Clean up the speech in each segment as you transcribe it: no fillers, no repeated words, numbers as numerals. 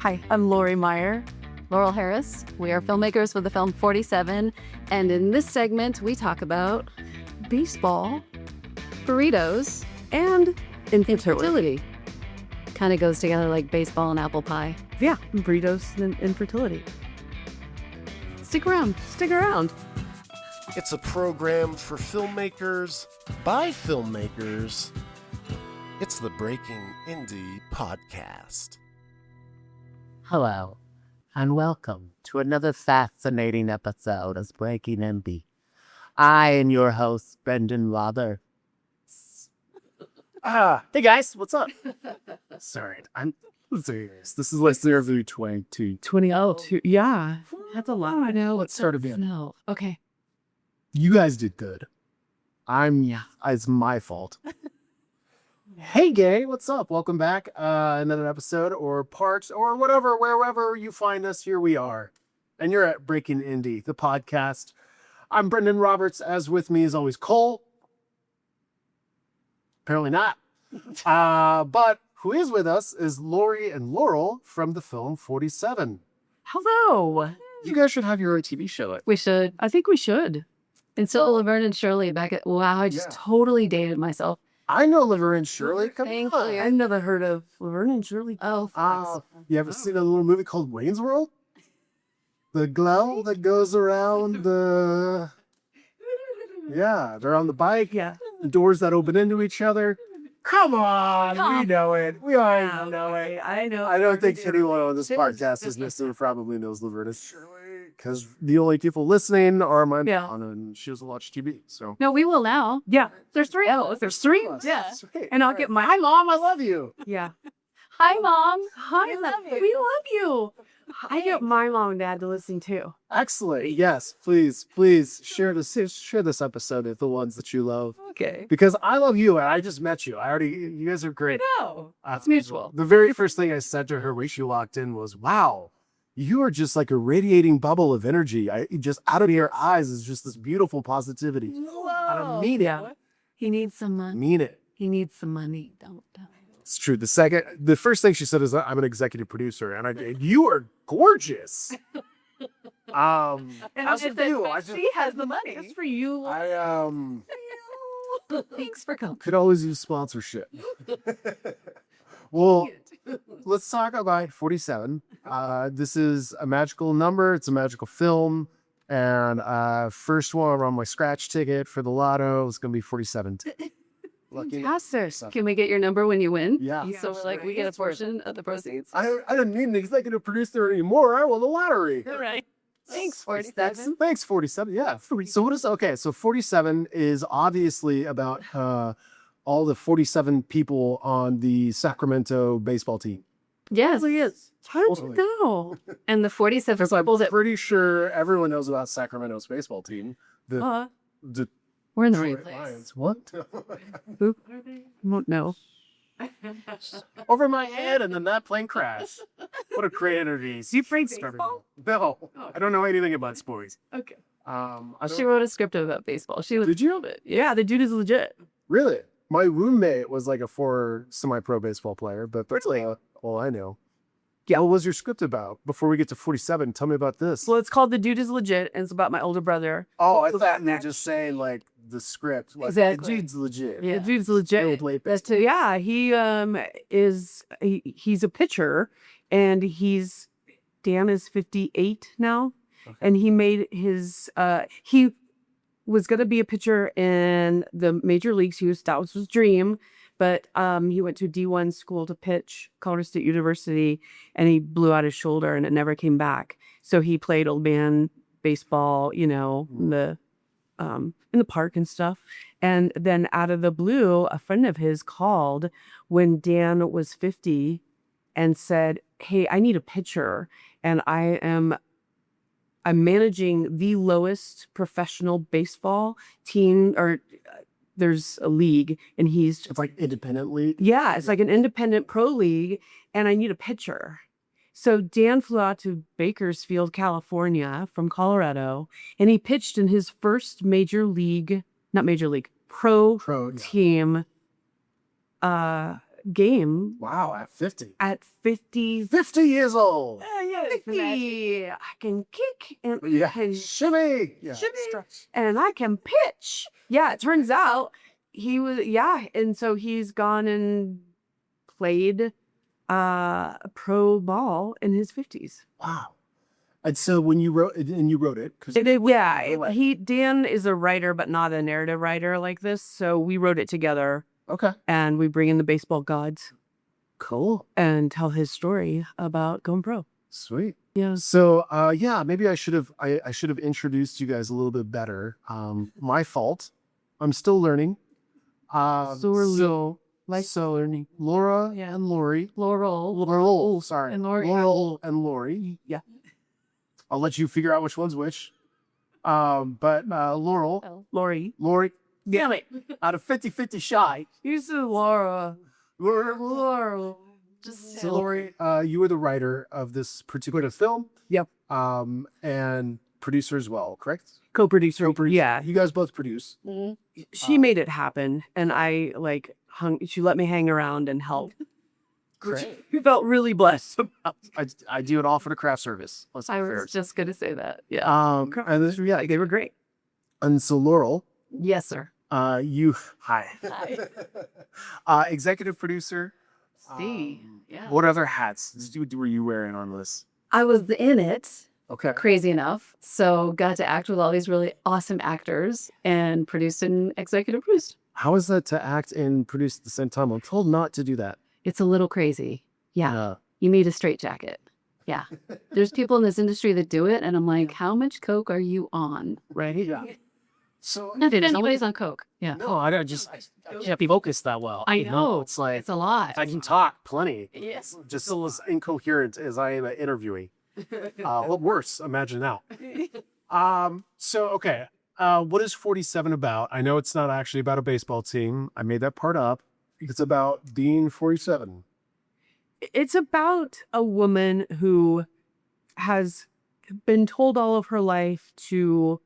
Hi, I'm Laurie Maier. Laurel Harris. We are filmmakers for the film 47, and in this segment, we talk about Baseball burritos and infertility. infertility. Kind of goes together like baseball and apple pie. Yeah, burritos and infertility. Stick around. Stick around. It's a program for filmmakers by filmmakers. It's the Breaking Indie Podcast. Hello, and welcome to another fascinating episode of Breaking Indie. I am your host, Brenden Roberts. Hey guys, what's up? Sorry, I'm serious. This is Let's Interview 22. 2002. Yeah, that's a lot. I know. Let's start again. No. Okay. You guys did good. It's my fault. Hey gay, what's up? Welcome back. Another episode or part or whatever, wherever you find us, here we are. And you're at Breaking Indie, the podcast. I'm Brenden Roberts, as with me is always Cole. Apparently not. But who is with us is Laurie and Laurel from the film 47. Hello. You guys should have your own TV show. We should. I think we should. And so Laverne and Shirley back at, wow, I just totally dated myself. I know Laverne and Shirley. Come Thank on. you. I've never heard of Laverne and Shirley. Oh, You ever seen a little movie called Wayne's World? The glow that goes around the... Yeah, they're on the bike. Yeah. The doors that open into each other. Come on, we know it. We already know it. I know. I don't think anyone on this podcast is listening probably knows Laverne and Shirley. Because the only people listening are my mom, and she doesn't watch TV. So no, we will now. Yeah, there's three. Oh, there's three? Yeah. Sweet. And I'll get my... Hi, Mom, I love you. Yeah. Hi, Mom. Hi, We love you. we love you. I get my mom and dad to listen too. Excellent. Yes, please share this episode with the ones that you love. Okay. Because I love you, and I just met you. You guys are great. No. It's mutual. The very first thing I said to her when she walked in was, "Wow, you are just like a radiating bubble of energy. Just out of your eyes is just this beautiful positivity." I don't mean it. He needs some money. Mean it. He needs some money. Don't. It's true. The first thing she said is, "I'm an executive producer," and you are gorgeous. And as I for said, you, but she has the money. That's for you. I Thanks for coming. could always use sponsorship. Well, let's talk about 47. This is a magical number. It's a magical film. And first one on my scratch ticket for the lotto is going to be 47. Lucky. Fantastic. Can we get your number when you win? Yeah. So we're like, we get a portion of the proceeds. I don't need an executive producer anymore. I won the lottery. All right. Thanks, Thanks, 47. Thanks, 47. Yeah. So what is, okay, so 47 is obviously about all the 47 people on the Sacramento baseball team. Yes. It is. How did you know? And the 47 Because I'm people that pretty sure everyone knows about Sacramento's baseball team. The we're in the Detroit right place. Lions. What? Who? Won't know. Over my head, and then that plane crashed. What a great energy. You played Started- baseball? No, I don't know anything about sports. Okay. I She don't, wrote a script about baseball. She was did you? Yeah, the dude is legit. Really? My roommate was like a former semi-pro baseball player, but that's all I know. Yeah. What was your script about? Before we get to 47, tell me about this. Well, it's called The Dude is Legit, and it's about my older brother. Oh, I thought you were just saying like the script. Like, Exactly. The dude's legit. Yeah. The dude's legit. That's So, yeah, he he's a pitcher, and Dan is 58 now, and he made his he was gonna be a pitcher in the major leagues. That was his dream, but he went to D1 school to pitch, Colorado State University, and he blew out his shoulder, and it never came back. So he played old man baseball, in the park and stuff. And then out of the blue, a friend of his called when Dan was 50 and said, "Hey, I need a pitcher, and I'm managing the lowest professional baseball team, or there's a league, and It's like independent league. yeah, it's like an independent pro league, and I need a pitcher." So Dan flew out to Bakersfield, California from Colorado, and he pitched in his first pro Pro, yeah. team game Wow, at 50. at 50. 50 years old. Yeah, 50. I can kick and Yeah. and Shimmy. Yeah. shimmy, Stretch. and I can pitch. Yeah, it turns out he was, and so he's gone and played pro ball in his 50s. Wow. And so when you wrote it, because Dan is a writer, but not a narrative writer like this. So we wrote it together, okay, and we bring in the baseball gods cool, and tell his story about going pro. sweet. Yeah. So maybe I should have introduced you guys a little bit better. My fault. I'm still learning. So learning. Laura and Laurie. Laurel. Sorry. And Laurie. Laurel and Laurie. Yeah. I'll let you figure out which one's which. But Laurie. Damn it. Out of 50-50 shy. You said Laura. Laura. Just So Laurie, you were the writer of this particular film. Yep. And producer as well, correct? Co-producer. Yeah. You guys both produce. She made it happen, and I she let me hang around and help. Great. We felt really blessed. I do it all for the craft service. I was just going to say that. Yeah. And They were great. and so Laurel, Yes, sir. hi. Hi. Executive producer. See. Yeah. What other hats were you wearing on this? I was in it, Okay. crazy enough. So got to act with all these really awesome actors and produced and executive produced. How is that to act and produce at the same time? I'm told not to do that. It's a little crazy. Yeah. You need a straitjacket. Yeah. There's people in this industry that do it. And I'm like, how much coke are you on? Right. Yeah. So No, dude, nobody's on coke. Yeah. No, I can't be focused that well. I You know. It's like It's a lot. I can talk plenty. Yes. just as incoherent as I am at interviewing. What worse? Imagine now. So okay. What is 47 about? I know it's not actually about a baseball team. I made that part up. It's about being 47. It's about a woman who has been told all of her life to,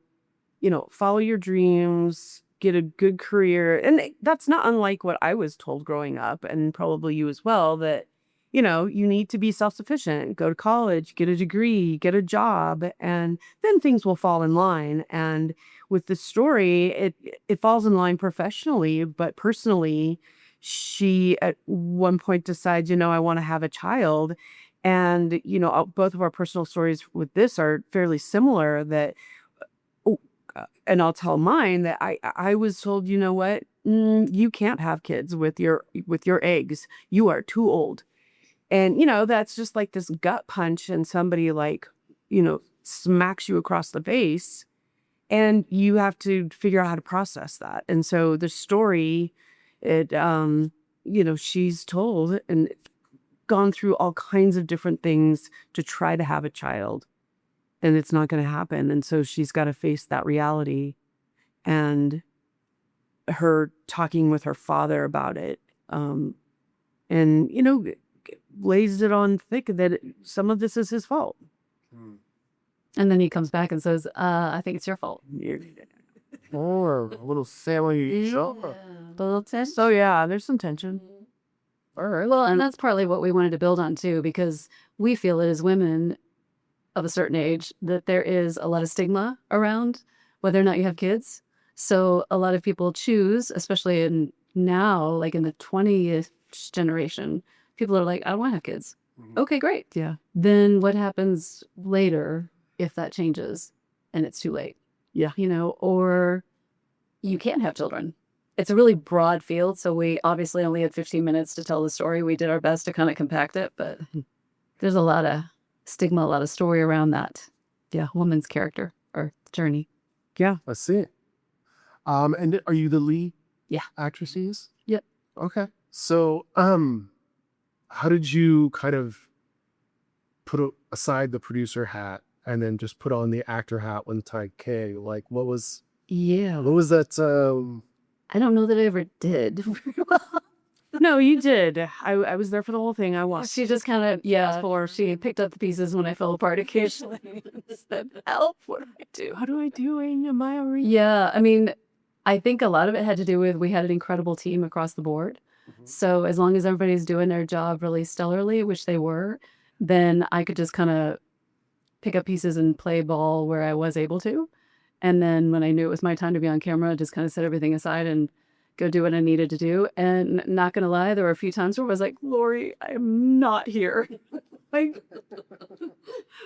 follow your dreams, get a good career. And that's not unlike what I was told growing up, and probably you as well, that, you need to be self-sufficient, go to college, get a degree, get a job, and then things will fall in line. And with the story, it falls in line professionally, but personally, she at one point decides, I want to have a child. And, both of our personal stories with this are fairly similar, that, and I'll tell mine, that I was told, you know what, you can't have kids with your eggs. You are too old. And, that's just like this gut punch, and somebody smacks you across the face, and you have to figure out how to process that. And so the story, she's told and gone through all kinds of different things to try to have a child, and it's not going to happen. And so she's got to face that reality, and her talking with her father about it, and, lays it on thick that some of this is his fault. And then he comes back and says, I think it's your fault. Or a little family drama. Little tension. So yeah, there's some tension. All right. Well, and that's partly what we wanted to build on too, because we feel it as women of a certain age that there is a lot of stigma around whether or not you have kids. So a lot of people choose, especially in now, like in the 20th generation, people are like, I don't want to have kids. Okay, great. Yeah. Then what happens later if that changes and it's too late? Yeah. Or you can't have children. It's a really broad field. So we obviously only had 15 minutes to tell the story. We did our best to kind of compact it, but there's a lot of stigma, a lot of story around that. Yeah. Woman's character or journey. Yeah. I see. And are you the lead? Yeah. Actresses? Yep. Okay. So, how did you kind of put aside the producer hat and then just put on the actor hat when Ty K? Like, what was that? I don't know that I ever did. No, you did. I was there for the whole thing. I watched. She just kind of, she picked up the pieces when I fell apart occasionally. Said, help, what do I do? How do I do? Am I already? Yeah, I mean, I think a lot of it had to do with we had an incredible team across the board. So as long as everybody's doing their job really stellarly, which they were, then I could just kind of pick up pieces and play ball where I was able to. And then when I knew it was my time to be on camera, just kind of set everything aside and go do what I needed to do. And not going to lie, there were a few times where I was like, Laurie, I am not here. Like,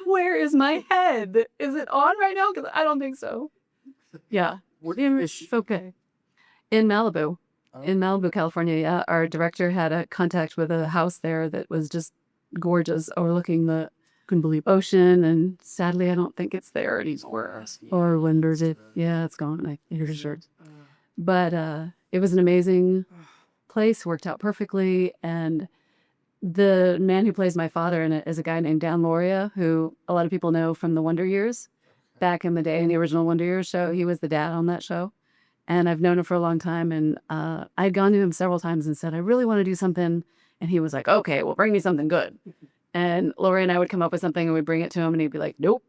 where is my head? Is it on right now? Because I don't think so. Yeah. It's okay. In Malibu. In Malibu, California, yeah. Our director had a contact with a house there that was just gorgeous, overlooking the ocean. And sadly, I don't think it's there anymore. Or wonders it. Yeah, it's gone. Here's sure. But it was an amazing place, worked out perfectly. And the man who plays my father in it is a guy named Dan Lauria, who a lot of people know from the Wonder Years. Back in the day, in the original Wonder Years show, he was the dad on that show. And I've known him for a long time. And I'd gone to him several times and said, I really want to do something. And he was like, okay, well, bring me something good. And Laurie and I would come up with something and we'd bring it to him and he'd be like, nope.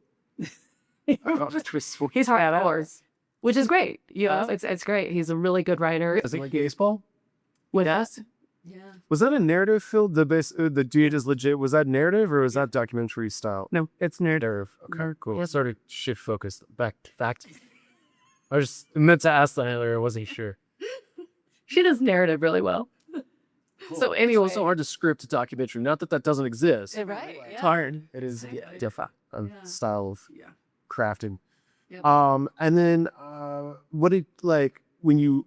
He's hardcore, which is great. You know, it's great. He's a really good writer. Is it like baseball? With us? Yeah. Was that a narrative film? The dude is legit. Was that narrative or was that documentary style? No, it's narrative. Okay, cool. I started shift focused back to fact. I just meant to ask that earlier. I wasn't sure. She does narrative really well. So anyway. It's also hard to script a documentary. Not that that doesn't exist. Right? It's hard. It is Exactly. different Yeah. style of Yeah. crafting. Yep. And then what did like when you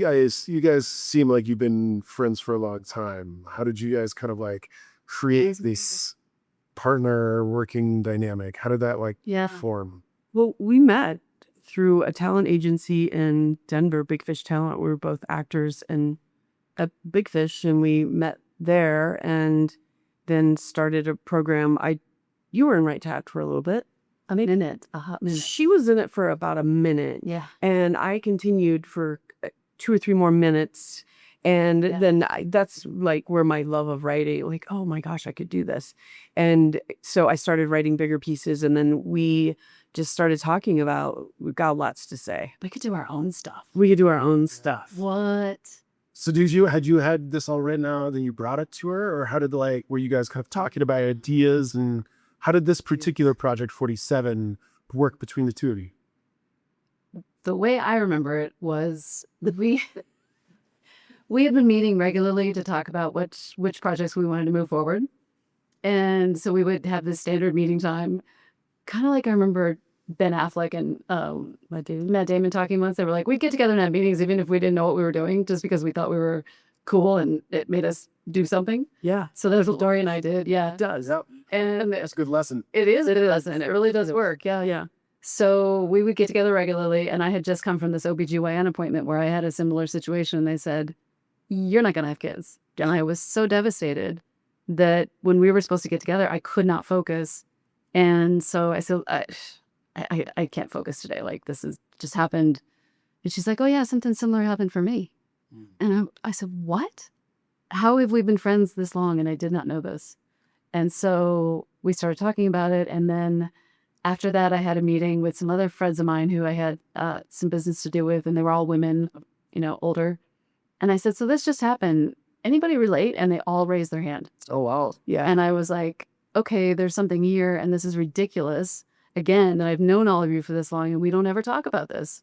guys seem like you've been friends for a long time. How did you guys kind of like create this partner working dynamic? How did that like Yeah. form? Well, we met through a talent agency in Denver, Big Fish Talent. We were both actors and at Big Fish, and we met there and then started a program. You were in Right to Act for a little bit. I mean, in it, a hot minute. She was in it for about a minute. Yeah. And I continued for 2 or 3 more minutes. And Yeah. then that's like where my love of writing, like, oh my gosh, I could do this. And so I started writing bigger pieces. And then we just started talking about, we've got lots to say. We could do our own stuff. We could do our own stuff. What? So had you had this all written out, then you brought it to her, or how did were you guys kind of talking about ideas, and how did this particular project 47 work between the two of you? The way I remember it was that we had been meeting regularly to talk about which projects we wanted to move forward. And so we would have this standard meeting time, kind of like I remember Ben Affleck and Matt Damon talking once. They were like, we'd get together and have meetings even if we didn't know what we were doing, just because we thought we were cool and it made us do something. Yeah. So that's what Laurie and I did. Yeah. It does. Yep. And That's a good lesson. it is a lesson. It really does work. Yeah. Yeah. So we would get together regularly, and I had just come from this OBGYN appointment where I had a similar situation. They said, you're not going to have kids. And I was so devastated that when we were supposed to get together, I could not focus. And so I said, I can't focus today. Like, this has just happened. And she's like, oh yeah, something similar happened for me. And I said, what? How have we been friends this long? And I did not know this. And so we started talking about it. And then after that, I had a meeting with some other friends of mine who I had some business to do with, and they were all women, older. And I said, so this just happened. Anybody relate? And they all raised their hand. Oh, wow. Yeah. And I was like, okay, there's something here, and this is ridiculous. Again, that I've known all of you for this long, and we don't ever talk about this.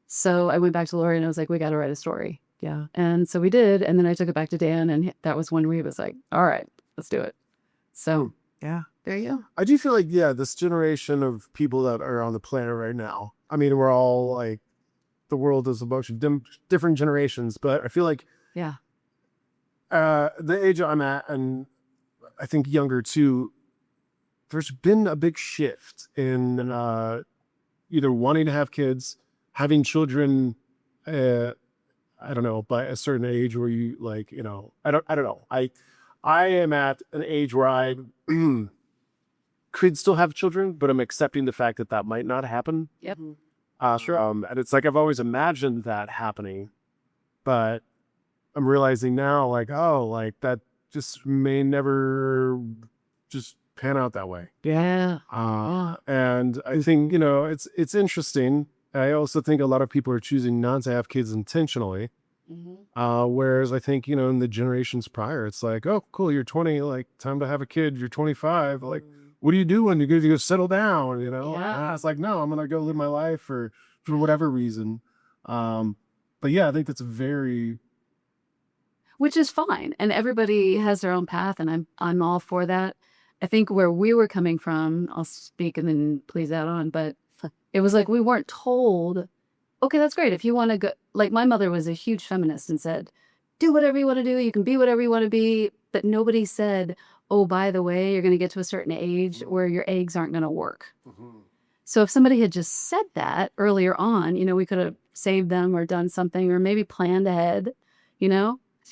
So I went back to Laurie, and I was like, we got to write a story. Yeah. And so we did. And then I took it back to Dan, and that was when he was like, all right, let's do it. So Yeah. there you go. I do feel like, this generation of people that are on the planet right now, I mean, we're all like, the world is a bunch of different generations, but I feel like Yeah. the age I'm at, and I think younger too, there's been a big shift in either wanting to have kids, having children, I don't know, by a certain age where you like, I don't know. I am at an age where I could still have children, but I'm accepting the fact that might not happen. Yep. Sure. And it's like I've always imagined that happening, but I'm realizing now, like, oh, like that just may never just pan out that way. Yeah. And I think it's interesting. I also think a lot of people are choosing not to have kids intentionally. Whereas I think, in the generations prior, it's like, oh, cool, you're 20, like, time to have a kid. You're 25. Like, what are you doing? You're going to go settle down, Yeah. It's like, no, I'm going to go live my life for whatever reason. But yeah, I think that's Which is fine. And everybody has their own path, and I'm all for that. I think where we were coming from, I'll speak and then please add on, but it was like we weren't told, okay, that's great. If you want to go, like my mother was a huge feminist and said, do whatever you want to do. You can be whatever you want to be. But nobody said, oh, by the way, you're going to get to a certain age where your eggs aren't going to work. So if somebody had just said that earlier on, we could have saved them or done something or maybe planned ahead,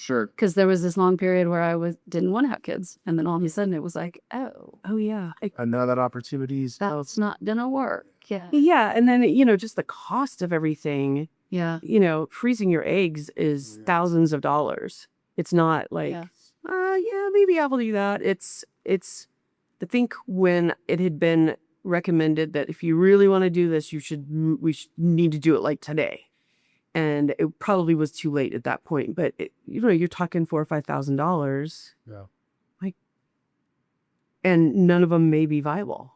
Sure. Because there was this long period where I didn't want to have kids. And then all of a sudden it was like, Oh yeah. And now that opportunities. that's not going to work. Yeah. Yeah. And then, just the cost of everything, Yeah. freezing your eggs is thousands of dollars. It's not like, yeah, maybe I will do that. It's, I think when it had been recommended that if you really want to do this, we should need to do it like today. And it probably was too late at that point. But, you're talking $4,000 or $5,000. Yeah. And none of them may be viable.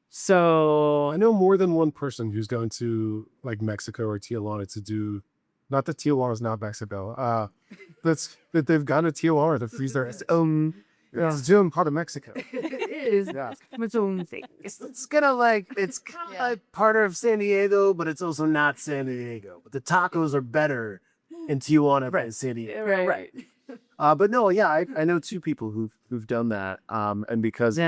So I know more than one person who's going to like Mexico or Tijuana to do, not that Tijuana is not Mexico, that they've gone to Tijuana to freeze their eggs. It's doing part of Mexico. it is its own thing. It's kind of like part of San Diego, but it's also not San Diego. But the tacos are better in Tijuana than San Diego. Right. But no, yeah, I know two people who've done that. And because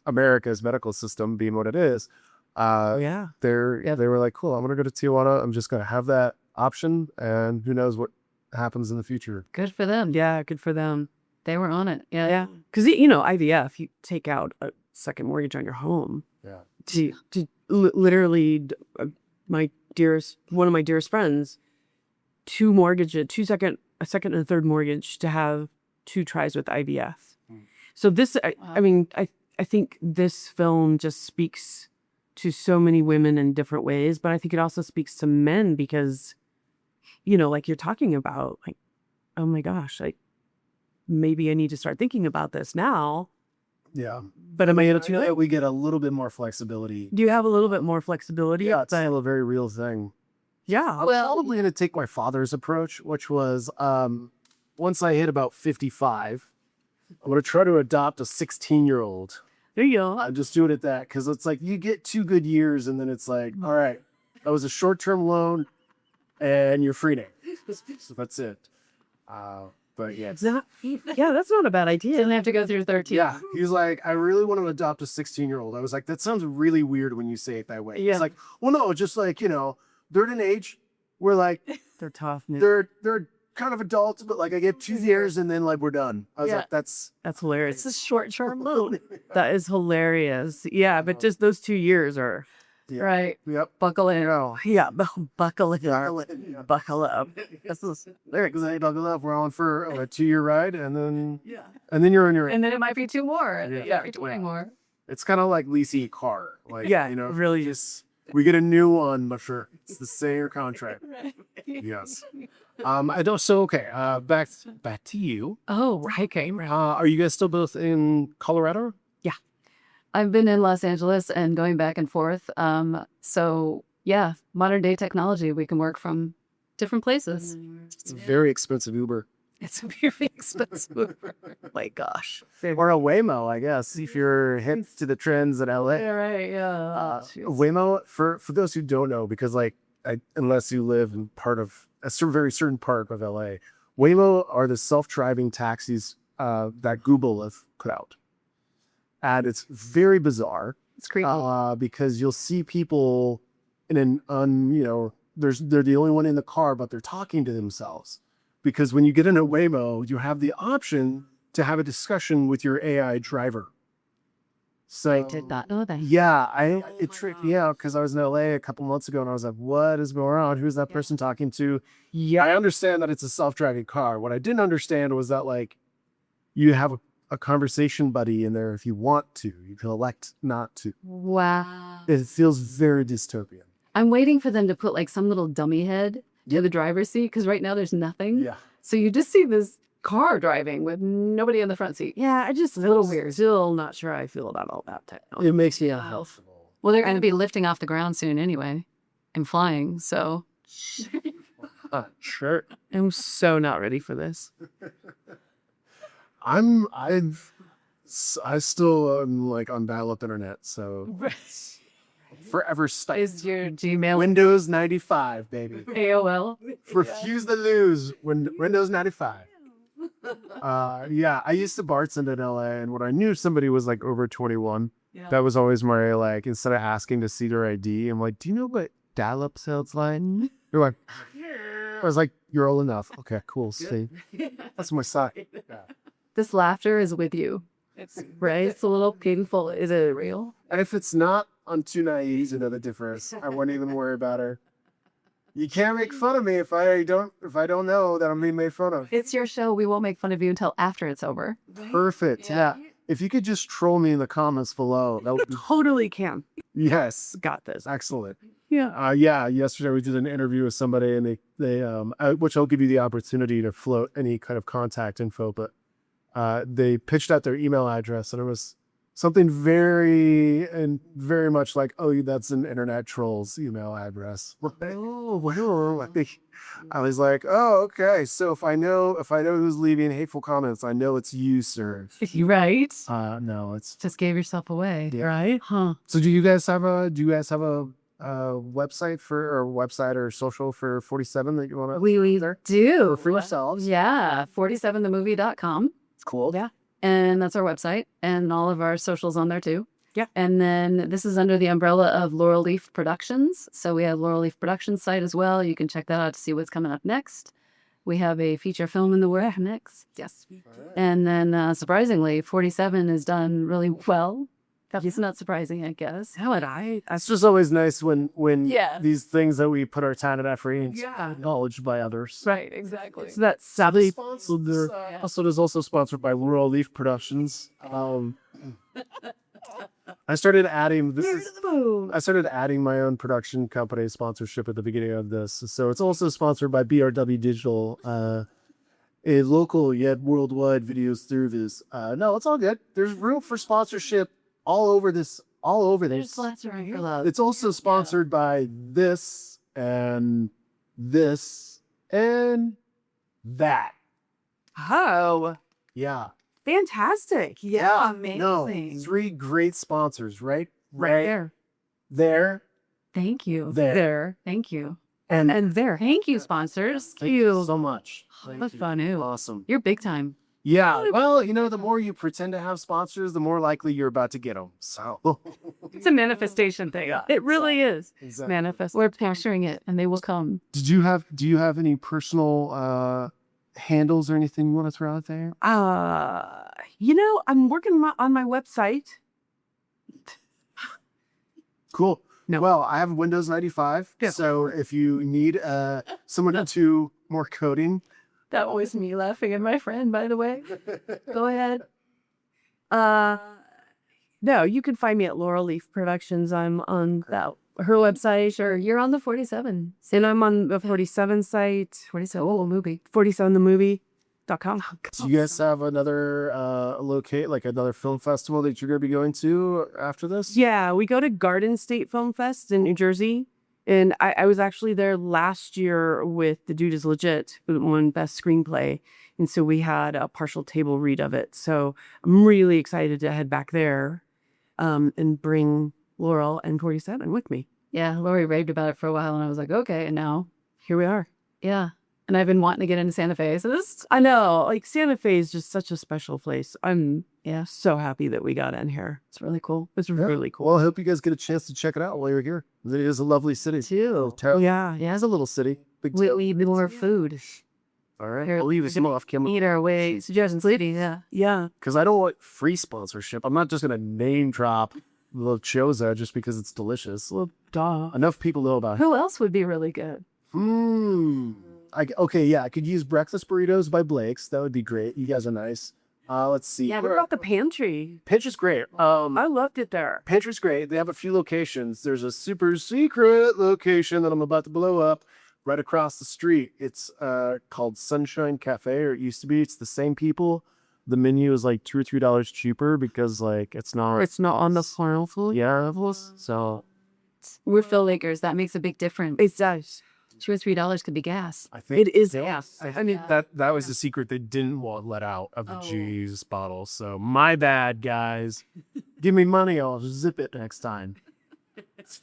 America's medical system being what it is, Yeah. they were like, cool, I'm gonna go to Tijuana. I'm just gonna have that option, and who knows what happens in the future. Good for them. Yeah, good for them. They were on it. Yeah. Yeah. Because, IVF, you take out a second mortgage on your home. Yeah. To literally, one of my dearest friends, a second and a third mortgage to have 2 tries with IVF. So this, I think this film just speaks to so many women in different ways, but I think it also speaks to men because, like you're talking about, like, oh my gosh, like maybe I need to start thinking about this now. Yeah. But am I able to? We get a little bit more flexibility. Do you have a little bit more flexibility? Yeah, it's still a very real thing. Yeah. I was probably going to take my father's approach, which was once I hit about 55, I'm going to try to adopt a 16-year-old. There you go. I'm just doing it that because it's like you get 2 good years and then it's like, all right, that was a short-term loan and you're free now. So that's it. But yeah. That's not a bad idea. Didn't have to go through 13. Yeah. He's like, I really want to adopt a 16-year-old. I was like, that sounds really weird when you say it that way. Yeah. He's like, well, no, just like, they're at an age where like They're tough. they're kind of adults, but like I get 2 years and then like we're done. I was like, that's hilarious. It's a short-term loan. That is hilarious. Yeah, but just those 2 years are Right. yep. Buckle in. buckle in. Buckle up. That's the lyrics. Buckle up. We're on for a 2-year ride, and then you're on your. And then it might be 2 more. And then Yeah. it might be 20 more. It's kind of like leasing a car. Like really just we get a new one, but sure, it's the same contract. Yes. I don't. So okay. Back to you. Oh, right. Okay. Are you guys still both in Colorado? I've been in Los Angeles and going back and forth. So yeah, modern day technology, we can work from different places. It's a very expensive Uber. It's very expensive. My gosh. Or a Waymo, I guess, if you're hip to the trends in LA. Yeah, right. Yeah. Waymo, for those who don't know, because unless you live in part of a very certain part of LA, Waymo are the self-driving taxis that Google have put out. And it's very bizarre. It's creepy. Because you'll see people they're the only one in the car, but they're talking to themselves. Because when you get in a Waymo, you have the option to have a discussion with your AI driver. So I did not know that. yeah, it tripped me out because I was in LA a couple months ago and I was like, what is going on? Who's that person talking to? Yeah, I understand that it's a self-driving car. What I didn't understand was that like you have a conversation buddy in there if you want to. You can elect not to. Wow. It feels very dystopian. I'm waiting for them to put like some little dummy head to the driver's seat because right now there's nothing. Yeah. So you just see this car driving with nobody in the front seat. Yeah, I just It's a little weird. still not sure how I feel about all that technology. It makes me uncomfortable. Well, they're going to be lifting off the ground soon anyway and flying. So Sure. I'm so not ready for this. I still am like on dial-up internet, so forever stuck. is your Gmail Windows 95, baby. AOL? Refuse to lose when Windows 95. Yeah, I used to bartend in LA, and when I knew somebody was like over 21, that was always my like, instead of asking to see their ID, I'm like, do you know what dial-up sounds like? They're like, I was like, you're old enough. Okay, cool. See, that's my side. This laughter is with you. It's right. It's a little painful. Is it real? And if it's not, I'm too naive to know the difference. I wouldn't even worry about her. You can't make fun of me if I don't know that I'm being made fun of. It's your show. We won't make fun of you until after it's over. Perfect. Yeah. If you could just troll me in the comments below, that would be Totally can. yes. Got this. Excellent. Yeah. Yeah. Yesterday we did an interview with somebody, and which I'll give you the opportunity to float any kind of contact info, but they pitched out their email address, and it was something very much like, oh, that's an internet troll's email address. I was like, oh, okay. So if I know who's leaving hateful comments, I know it's you, sir. Right. No, it's Just gave yourself away. Yeah. Right? Huh. so. Do you guys have a website or social for 47 that you want to? We do. For yourselves. Yeah. 47themovie.com. It's cool. Yeah. And that's our website and all of our socials on there too. Yeah. And then this is under the umbrella of Laurel Leaf Productions. So we have Laurel Leaf Productions site as well. You can check that out to see what's coming up next. We have a feature film in the works next. Yes. And then surprisingly, 47 is done really well. It's not surprising, I guess. How would I? It's just always nice when Yeah. these things that we put our time and effort in Yeah. acknowledged by others. Right, exactly. So that's sadly. So they're also sponsored by Laurel Leaf Productions. I started adding my own production company sponsorship at the beginning of this. So it's also sponsored by BRW Digital, a local yet worldwide video service. No, it's all good. There's room for sponsorship all over this. There's lots of room for love. It's also sponsored by this and this and that. Oh, Yeah. fantastic. Yeah. Amazing. No, 3 great sponsors, right? Right There, Thank you. there. Thank you. and And there. Thank you, sponsors. thank you so much. That's fun. Ew. Awesome. You're big time. Yeah. Well, the more you pretend to have sponsors, the more likely you're about to get them. So. It's a manifestation thing. Yeah. It really is. Exactly. Manifest. We're picturing it, and they will come. Do you have any personal handles or anything you want to throw out there? I'm working on my website. Cool. No. Well, I have Windows 95, Yeah. so if you need someone to do more coding, That was me laughing at my friend, by the way. Go ahead. No, you can find me at Laurel Leaf Productions. I'm on her website. Sure, you're on the 47. And I'm on the 47 site, 47. Oh, movie. 47themovie.com. do you guys have another another film festival that you're going to be going to after this? Yeah, we go to Garden State Film Fest in New Jersey. And I was actually there last year with The Dude is Legit, who won Best Screenplay. And so we had a partial table read of it. So I'm really excited to head back there and bring Laurel and 47 with me. Yeah, Laurie raved about it for a while, and I was like, okay, and now, Here we are. yeah. And I've been wanting to get into Santa Fe, so this, I know, like Santa Fe is just such a special place. I'm yeah, so happy that we got in here. it's really cool. It's really cool. Well, I hope you guys get a chance to check it out while you're here. It is a lovely city. Too. Oh, yeah. Yeah, it's a little city. Big We need more food. All right. Here, I'll leave some off camera. Eat our way. Suggestions, lady, yeah. Yeah. Because I don't want free sponsorship. I'm not just going to name drop the Choza just because it's delicious. Well, duh. Enough people know about it. Who else would be really good? I could use breakfast burritos by Blake's. That would be great. You guys are nice. Let's see. Yeah, what about the pantry? Pantry's great. I loved it there. Pantry's great. They have a few locations. There's a super secret location that I'm about to blow up right across the street. It's called Sunshine Cafe, or it used to be. It's the same people. The menu is like $2 or $3 cheaper because like it's not on the final food. yeah. So We're filmmakers. That makes a big difference. It does. $2 or $3 could be gas. I think It is gas. I mean that was the secret they didn't want let out of the juice bottle. So my bad, guys. Give me money, I'll zip it next time.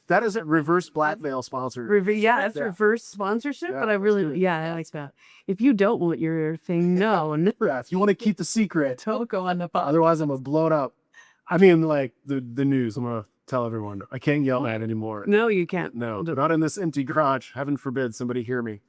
That is a reverse blackmail sponsor. That's reverse sponsorship, Yeah, but I really, I like that. If you don't want your thing known, Yeah, if you want to keep the secret, don't go on the pod. otherwise I'm gonna blow it up. I mean, like the news. I'm gonna tell everyone. I can't yell at anymore. No, you can't. No, not in this empty garage. Heaven forbid somebody hear me.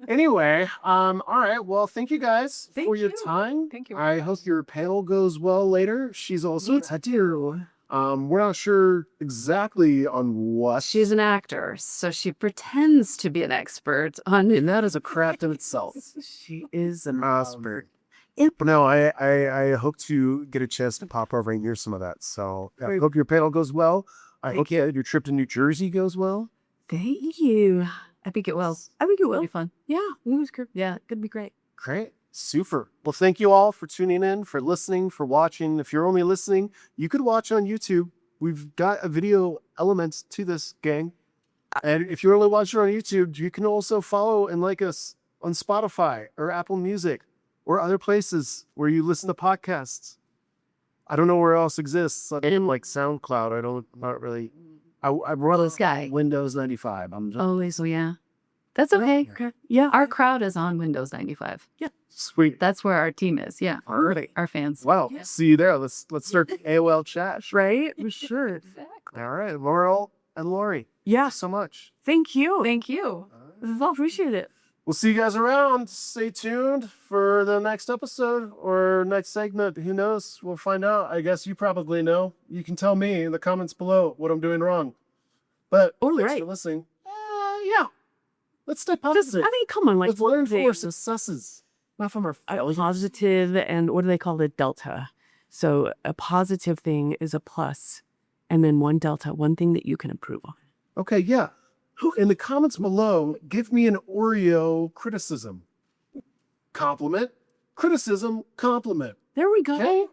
Anyway, all right. Well, thank you guys for your time. Thank you. I hope your panel goes well later. She's also a tattoo. We're not sure exactly on what. She's an actor, so she pretends to be an expert on. And that is a craft in itself. She is an But no, I hope to get a chance to pop over and hear some of that. So I hope your panel goes well. I hope your trip to New Jersey goes well. Thank you. I think it will. I think it It'll will. be fun. Yeah, it was good. Yeah, it could be great. Great. Super. Well, thank you all for tuning in, for listening, for watching. If you're only listening, you could watch on YouTube. We've got a video element to this, gang. And if you're only watching on YouTube, you can also follow and like us on Spotify or Apple Music or other places where you listen to podcasts. I don't know where else exists. In like SoundCloud, not really. I run This guy. Windows 95. I'm just Oh, so yeah. That's okay. Yeah. Our crowd is on Windows 95. sweet. That's where our team is. Yeah. Alrighty. Our fans. Wow. See you there. Let's start the AOL chat. Right? For sure. Exactly. All right, Laurel and Laurie. Yeah. So much. Thank you. Thank you. This is all appreciate it. We'll see you guys around. Stay tuned for the next episode or next segment. Who knows? We'll find out. I guess you probably know. You can tell me in the comments below what I'm doing wrong. But thanks right. for listening. Yeah. Let's stay Just, positive. I mean, come on, like, Let's learn from our thing- successes, not from our positive, and what do they call it? Delta. So a positive thing is a plus, and then one delta, one thing that you can improve on. Okay, yeah. In the comments below, give me an Oreo criticism. Compliment, criticism, compliment. There we go. Okay?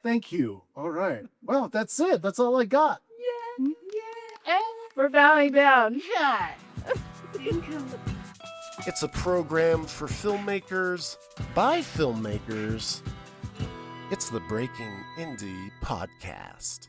Thank you. All right. Well, that's it. That's all I got. We're bowing down. It's a program for filmmakers by filmmakers. It's the Breaking Indie Podcast.